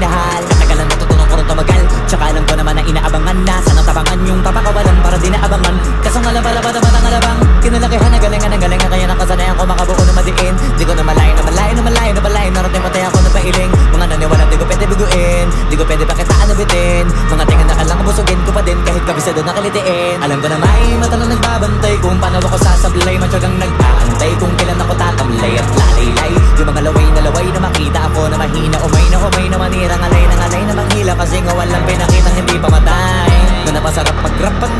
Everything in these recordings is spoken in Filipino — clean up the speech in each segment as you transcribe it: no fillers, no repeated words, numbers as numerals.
minahal. Katagalan natutunan ko rin tumagal, tsaka alam ko naman na inaabangan na sanang tabangan yung papakawalan para di naabangan. Kaso nga labala naman ang alabang kinalakihan na galingan ng galingan, kaya nakasanayan ko makabuo na madiin. Di ko na malayo na malayo na malayo na malayo, narating patay ako na pailing. Mga naniwala di ko pwede biguin, di ko pwede pakitaan na bitin. Mga tingan na kalang busugin ko pa din kahit kabisado na kalitiin. Alam ko na may mata na nagbabantay kung paano ako sasablay, matyagang nag-aantay kung kailan ako tatamlay at lalaylay. Yung mga laway na makita ako na mahina, umay na manira, ngalay na manghila, kasi nga walang pinakitang hindi pamatay. Na napasarap mag-rap, ang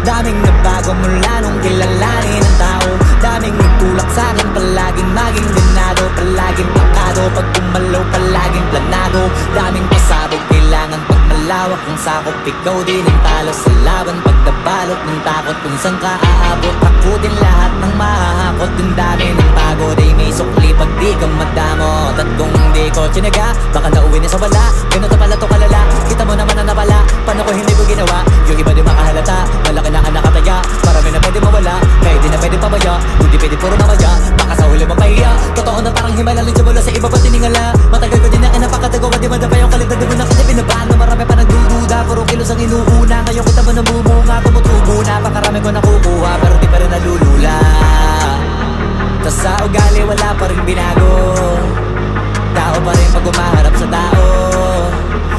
daming nagbago mula nung kilalanin ang tao. Daming nagtulak sa'kin, palaging maging ganado, palaging pakado, pag kumalaw palaging planado. Daming pasabog, kailangan pag malawak ang sakop, ikaw din ang talo sa laban. Pag nabalot ng takot kung saan ka aabot, ako din lahat ng mahahakot. Yung dami ng pagod ay may sukli pag di ka madamot. At kung di ko tsinaga, baka nauwi na sa wala. Ganito pala to kalala, kita mo naman na napala. Paano ko hindi ko ginawa, yung iba di makahalata. Malaki na ka nakataya, marami na pwede mawala, kaya di na pwede pabaya, hindi pwede puro namaya, baka sa huli mapahiya. Totoo na parang himala lang siya mula sa iba pa tiningala. Matagal ko din na kinapakatagawa, di madapa yung kalidad, di mo na kasi pinabano. Marami pa nagdududa, puro kilos ang inuuna. Ngayon kita mo namumunga, tumutubo na, pakarami ko nakukuha, pero di pa rin nalulula. Tas sa ugali wala pa rin binago, tao pa rin pag umaharap sa tao.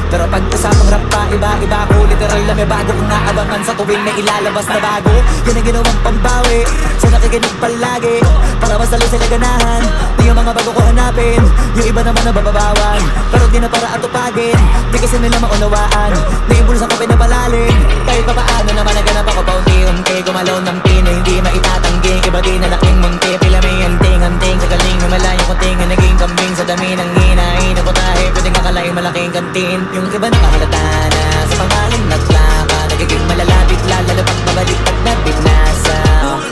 Pero pag usapang rap pa, iba-iba ko. Literal na may bago kong naabangan sa tuwing may ilalabas na bago. Yan ang ginawang pambawi sa nakikinig palagi, para mas lalo sila ganahan. Di yung mga bago ko hanapin, yung iba naman na bababawan, pero di na para atupagin. Di kasi nila maunawaan, naimbulsan ko pinapalalim. Kahit pa paano naman naganap ako paunti-unti, gumalaw ng pino, hindi maitatanggi. Iba di na laking munti, pila may anting-anting. Sa galing na malayo ko tingin, naging kambing sa dami ng hinahin. Ako tayo, pwedeng akalain malaking kantin. Yung iba nakahalata na sa pangalan at plaka, nagiging malalapit lalo pag mabalik pag nabinasa.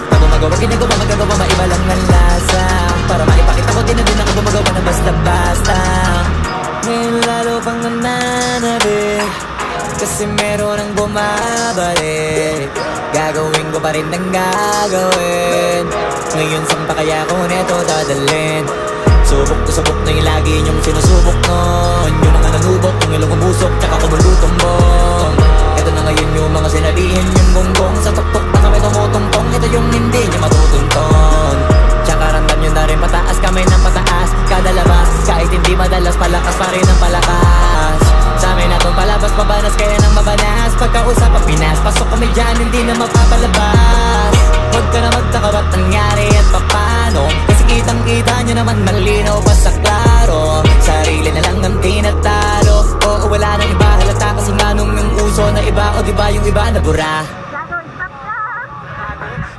Pag gumagawa, ginagawa, magagawa, maiba lang ang lasa, para maipakita ko din na din ako gumagawa na basta-basta. Ngayon lalo pang nananabik, kasi meron ang bumabalik. Gagawin ko pa rin ang gagawin. Ngayon saan pa kaya ko neto dadalhin? Subok na yung lagi niyong sinusubok nun. Yung mga nanubok, yung ilong umusok, tsaka kumulutumbong. Ito na ngayon yung mga sinabihin yung gonggong. Sa tuktok na kami tumutungtong, ito yung hindi niyo matutunton. Tsaka ramdam nyo na rin pataas kamay ng pataas, kada labas, kahit hindi madalas, palakas pa rin ang palakas. Sa amin na itong palabas, mabanas kaya nang mabanas. Pagkausap ang Pinas, pasok kami dyan, hindi na mapapalabas. Huwag ka na magtaka ba't nangyari at papano, kasi kitang-kita nyo naman malinaw pa sa klaro. Sarili na lang ang tinatalo, oo wala nang iba halata, kasi nga nung yung uso na iba, o diba yung iba na bura.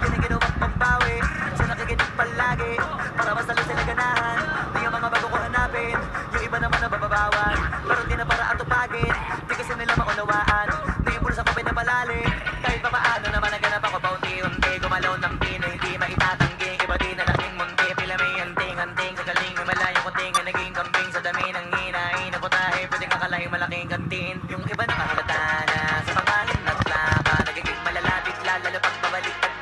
Yan ang ginawang pambawi sa nakikinig palagi, para mas lalo sila ganahan. Di yung mga bago ko hanapin, yung iba naman na bababawan, pero di na para atupagin. Di kasi nila maunawaan, naimbulsa ko pinapalalim. Kahit pa paano naman naganap ako paunti-unti, gumalaw ng pino, hindi maitatanggi. Iba di na laking munti, pila may anting-anting. Sa galing may malayo ko tingin, naging kambing sa dami ng hinahin. Ako tayo, pwedeng akalain malaking kantin. Yung iba nakahalata na sa pangalan at plaka, nagiging malalapit lalo pag babalik pag